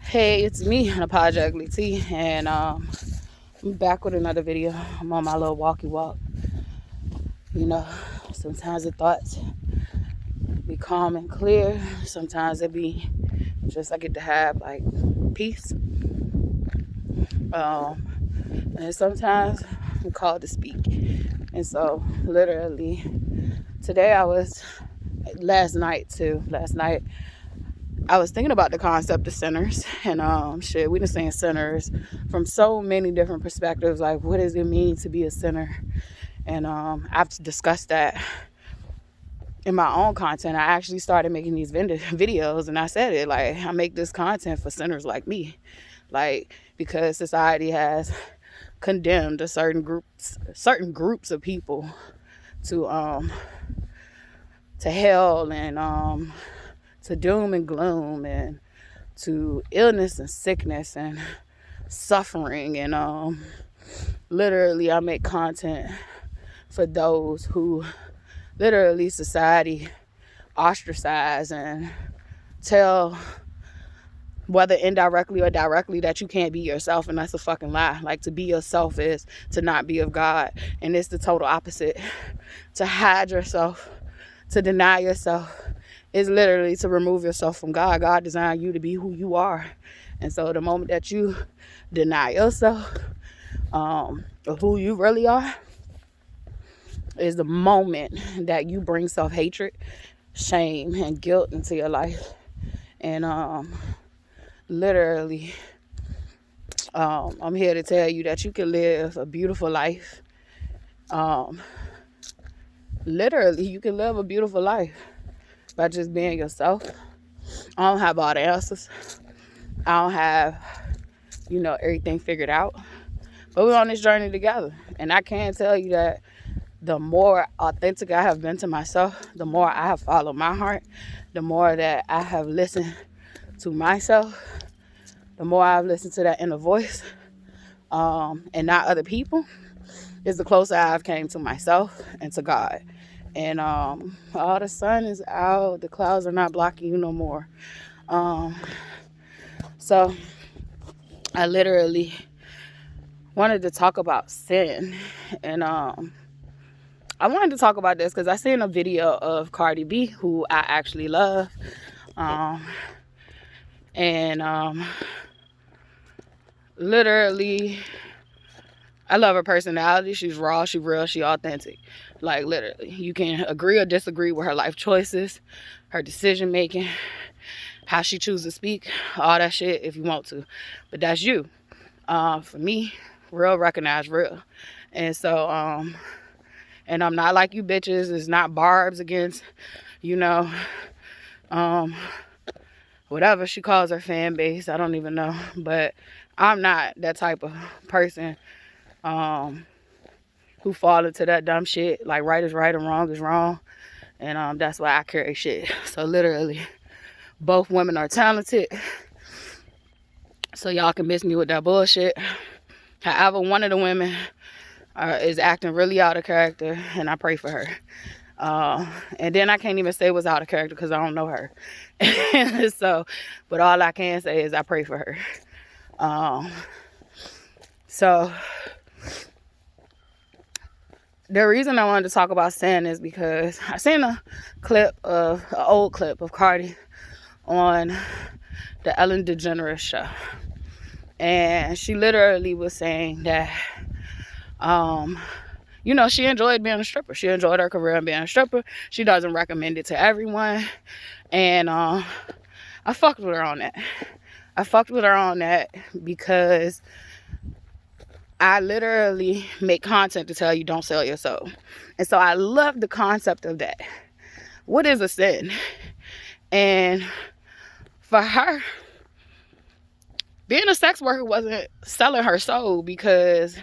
Hey, it's me, Unapologetically T, and I'm back with another video. I'm on my little walkie walk. You know, sometimes the thoughts be calm and clear. Sometimes it be just I get to have like peace. And sometimes I'm called to speak. And so, literally, last night, I was thinking about the concept of sinners, and we been saying sinners from so many different perspectives. Like, what does it mean to be a sinner? And I've discussed that in my own content. I actually started making these videos, and I said it like I make this content for sinners like me, like because society has condemned certain groups of people to hell and to doom and gloom and to illness and sickness and suffering. And literally I make content for those who literally society ostracize and tell, whether indirectly or directly, that you can't be yourself, and that's a fucking lie. Like, to be yourself is to not be of God, and it's the total opposite. To hide yourself, to deny yourself, is literally to remove yourself from God. God designed you to be who you are, and so the moment that you deny yourself of who you really are is the moment that you bring self-hatred, shame, and guilt into your life. And literally, I'm here to tell you that you can live a beautiful life. Literally, you can live a beautiful life by just being yourself. I don't have all the answers. I don't have, everything figured out. But we're on this journey together. And I can tell you that the more authentic I have been to myself, the more I have followed my heart, the more that I have listened to myself, the more I've listened to that inner voice, and not other people, is the closer I've came to myself and to God. And the sun is out, the clouds are not blocking you no more. So I literally wanted to talk about sin. And I wanted to talk about this because I seen a video of Cardi B, who I actually love. Literally, I love her personality. She's raw, she real, she authentic. Like, literally, you can agree or disagree with her life choices, her decision making, how she chooses to speak, all that shit if you want to. But that's you. For me, real recognize real. And so, and I'm not like you bitches. It's not barbs against, whatever she calls her fan base. I don't even know. But I'm not that type of person who fall into that dumb shit. Like, right is right and wrong is wrong. And that's why I carry shit. So literally, both women are talented. So y'all can miss me with that bullshit. However, one of the women is acting really out of character, and I pray for her. And then I can't even say what's out of character because I don't know her. So, but all I can say is I pray for her. So the reason I wanted to talk about sin is because I seen an old clip of Cardi on the Ellen DeGeneres show. And she literally was saying that, she enjoyed being a stripper. She enjoyed her career being a stripper. She doesn't recommend it to everyone. And I fucked with her on that. I fucked with her on that because I literally make content to tell you don't sell your soul. And so I love the concept of that. What is a sin? And for her, being a sex worker wasn't selling her soul because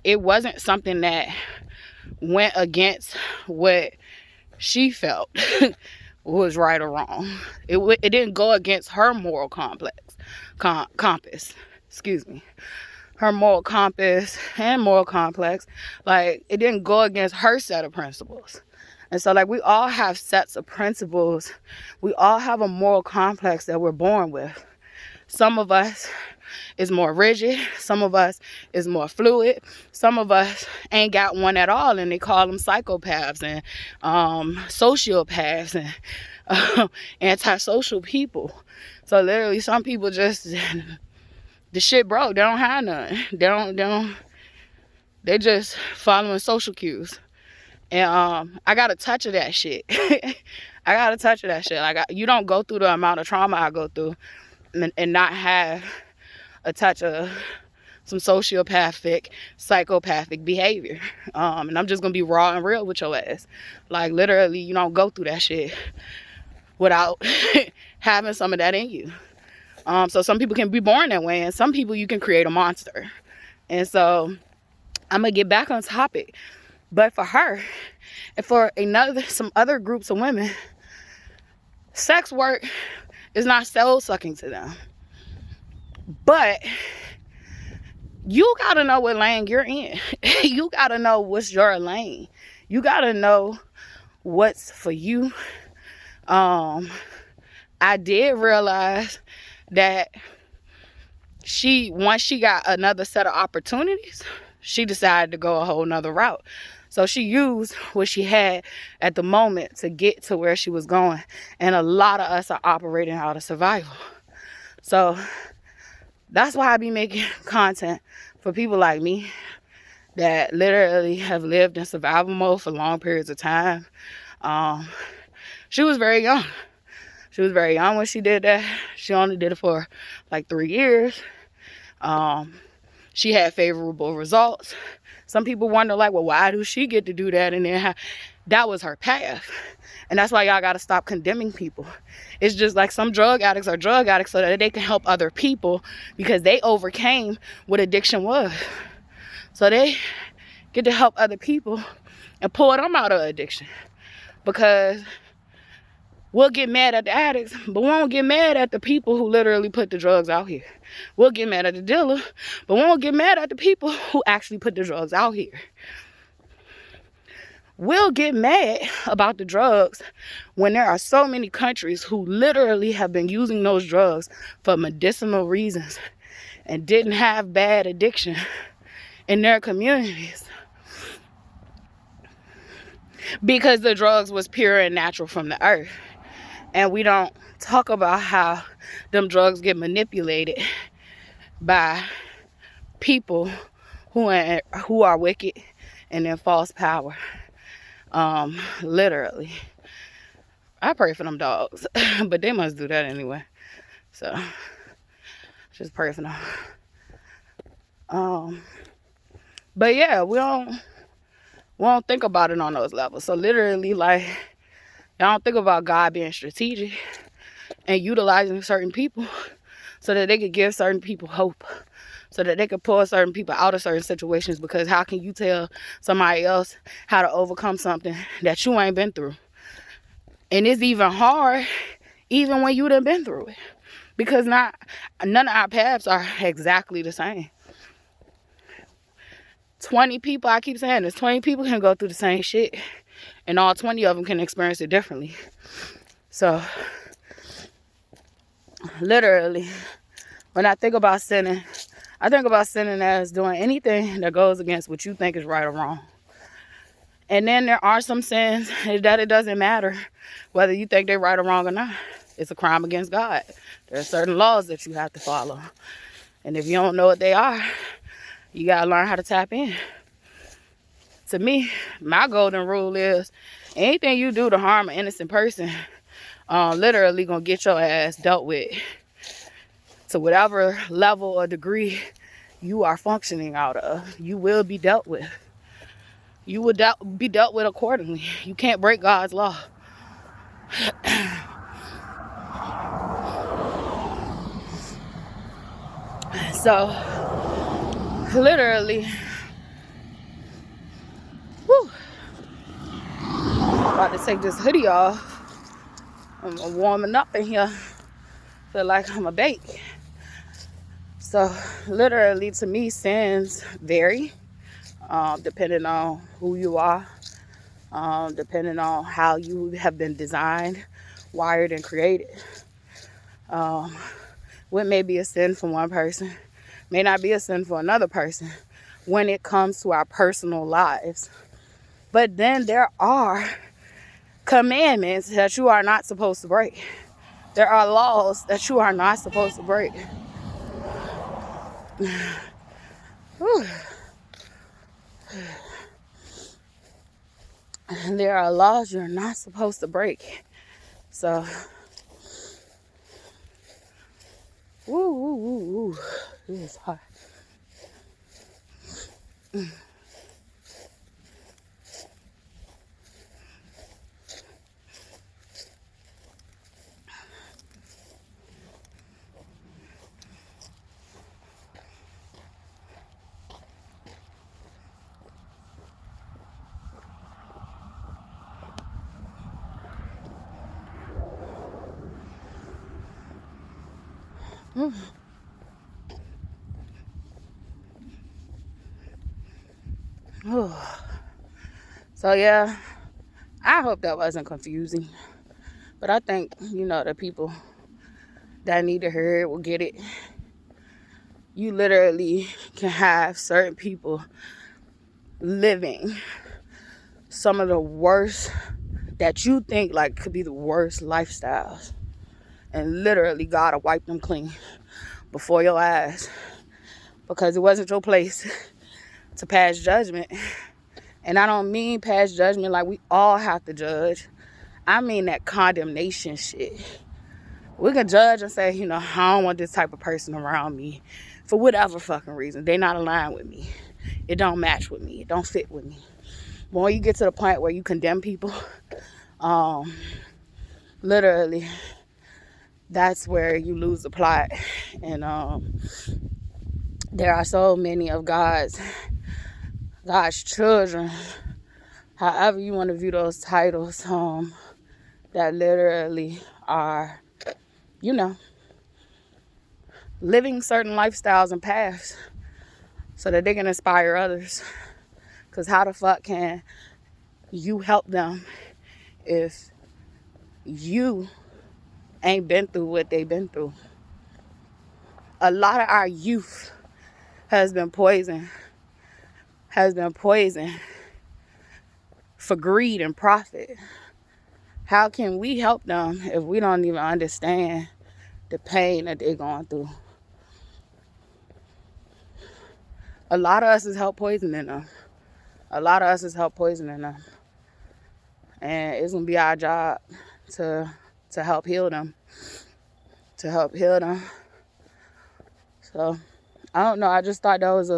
it wasn't something that went against what she felt was right or wrong. It didn't go against her moral compass. Excuse me. Her moral compass and moral complex. Like, it didn't go against her set of principles. And so, like, we all have sets of principles. We all have a moral complex that we're born with. Some of us is more rigid. Some of us is more fluid. Some of us ain't got one at all, and they call them psychopaths and sociopaths and antisocial people. So literally, some people just the shit broke. They don't have none. They just following social cues. And I got a touch of that shit. I got a touch of that shit. Like, you don't go through the amount of trauma I go through and not have a touch of some sociopathic, psychopathic behavior. And I'm just gonna be raw and real with your ass. Like, literally, you don't go through that shit without having some of that in you. So some people can be born that way, and some people you can create a monster. And so I'm gonna get back on topic. But for her and for some other groups of women, sex work is not soul sucking to them. But you gotta know what lane you're in. You gotta know what's your lane. You gotta know what's for you. I did realize that once she got another set of opportunities, she decided to go a whole nother route. So she used what she had at the moment to get to where she was going. And a lot of us are operating out of survival. So that's why I be making content for people like me that literally have lived in survival mode for long periods of time. She was very young. She was very young when she did that. She only did it for like 3 years. She had favorable results. Some people wonder, like, well, why do she get to do that? And then that was her path. And that's why y'all got to stop condemning people. It's just like some drug addicts are drug addicts so that they can help other people because they overcame what addiction was. So they get to help other people and pull them out of addiction. Because we'll get mad at the addicts, but we won't get mad at the people who literally put the drugs out here. We'll get mad at the dealer, but we won't get mad at the people who actually put the drugs out here. We'll get mad about the drugs when there are so many countries who literally have been using those drugs for medicinal reasons and didn't have bad addiction in their communities because the drugs was pure and natural from the earth. And we don't talk about how them drugs get manipulated by people who are wicked and in false power. Literally. I pray for them dogs, but they must do that anyway. So, just pray for them. But yeah, we don't think about it on those levels. So literally, like, y'all don't think about God being strategic and utilizing certain people so that they could give certain people hope, so that they could pull certain people out of certain situations. Because how can you tell somebody else how to overcome something that you ain't been through? And it's even hard even when you done been through it, because none of our paths are exactly the same. 20 people, I keep saying this, 20 people can go through the same shit, and all 20 of them can experience it differently. So, literally, when I think about sinning, I think about sinning as doing anything that goes against what you think is right or wrong. And then there are some sins that it doesn't matter whether you think they're right or wrong or not. It's a crime against God. There are certain laws that you have to follow. And if you don't know what they are, you got to learn how to tap in. To me, my golden rule is anything you do to harm an innocent person, literally going to get your ass dealt with to whatever level or degree you are functioning out of. You will be dealt with. You will be dealt with accordingly. You can't break God's law. So, literally, I'm about to take this hoodie off. I'm warming up in here. Feel like I'm a bake. So, literally, to me, sins vary depending on who you are, depending on how you have been designed, wired, and created. what may be a sin for one person may not be a sin for another person when it comes to our personal lives. But then there are commandments that you are not supposed to break. There are laws that you are not supposed to break. And there are laws you're not supposed to break. So, this is hard. So yeah, I hope that wasn't confusing. But I think, the people that need to hear it will get it. You literally can have certain people living some of the worst that you think like could be the worst lifestyles. And literally God will wipe them clean before your eyes. Because it wasn't your place to pass judgment. And I don't mean pass judgment like we all have to judge. I mean that condemnation shit. We can judge and say, I don't want this type of person around me for whatever fucking reason. They not aligned with me. It don't match with me. It don't fit with me. But when you get to the point where you condemn people, literally, that's where you lose the plot. And there are so many of God's children, however you want to view those titles, that literally are, living certain lifestyles and paths so that they can inspire others. Because how the fuck can you help them if you ain't been through what they've been through? A lot of our youth has been poisoned for greed and profit. How can we help them if we don't even understand the pain that they're going through? A lot of us is help poisoning them. And it's going to be our job to help heal them. So, I don't know. I just thought that was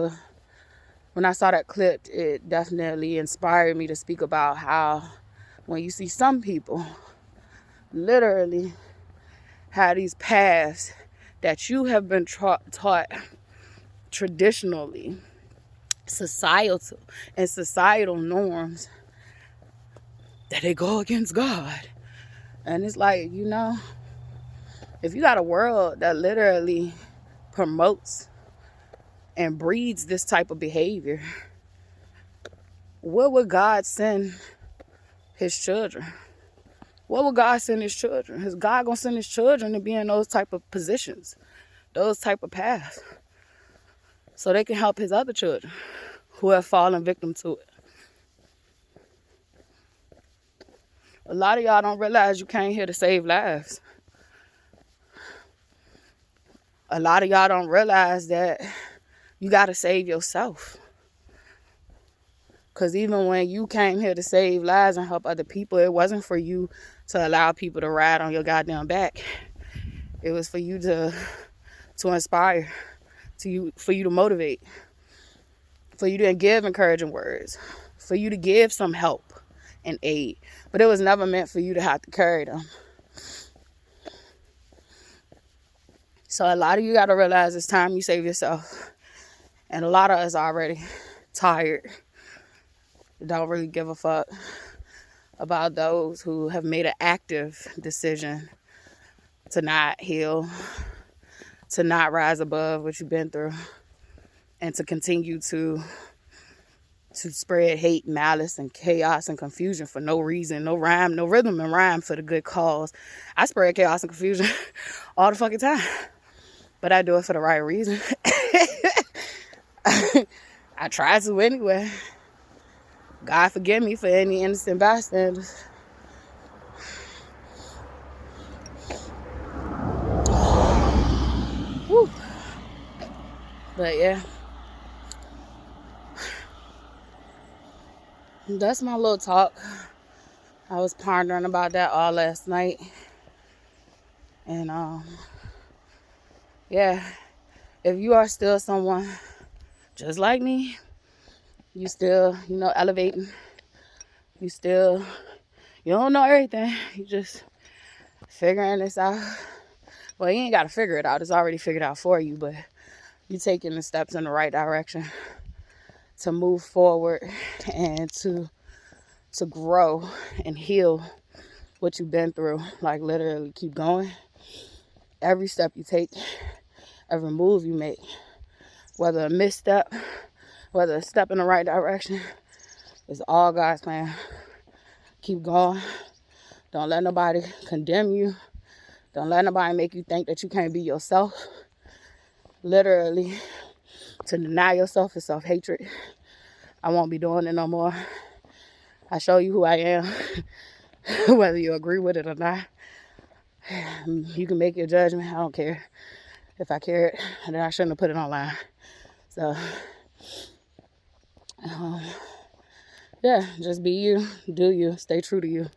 when I saw that clip, it definitely inspired me to speak about how when you see some people literally have these paths that you have been taught traditionally, societal norms, that they go against God. And it's like, if you got a world that literally promotes and breeds this type of behavior, where would God send his children? What would God send his children? Is God going to send his children to be in those type of positions, those type of paths, so they can help his other children who have fallen victim to it? A lot of y'all don't realize you came here to save lives. A lot of y'all don't realize that you got to save yourself. Because even when you came here to save lives and help other people, it wasn't for you to allow people to ride on your goddamn back. It was for you to inspire, for you to motivate, for you to give encouraging words, for you to give some help and aid. But it was never meant for you to have to carry them. So a lot of you got to realize it's time you save yourself. And a lot of us are already tired. Don't really give a fuck about those who have made an active decision to not heal, to not rise above what you've been through, and to continue to spread hate, malice, and chaos and confusion for no reason, no rhyme, no rhythm and rhyme for the good cause. I spread chaos and confusion all the fucking time. but I do it for the right reason. I try to anyway. God forgive me for any innocent bystanders. Whew. But yeah, that's my little talk. I was pondering about that all last night. And yeah, if you are still someone just like me, you still, elevating. You don't know everything. You just figuring this out. Well, you ain't got to figure it out. It's already figured out for you, but you taking the steps in the right direction to move forward and to grow and heal what you've been through. Like, literally keep going. Every step you take, every move you make, whether a misstep, whether a step in the right direction, it's all God's plan. Keep going. Don't let nobody condemn you. Don't let nobody make you think that you can't be yourself. Literally, to deny yourself is self-hatred. I won't be doing it no more. I show you who I am, whether you agree with it or not. You can make your judgment. I don't care. If I cared, then I shouldn't have put it online. So, yeah, just be you, do you, stay true to you.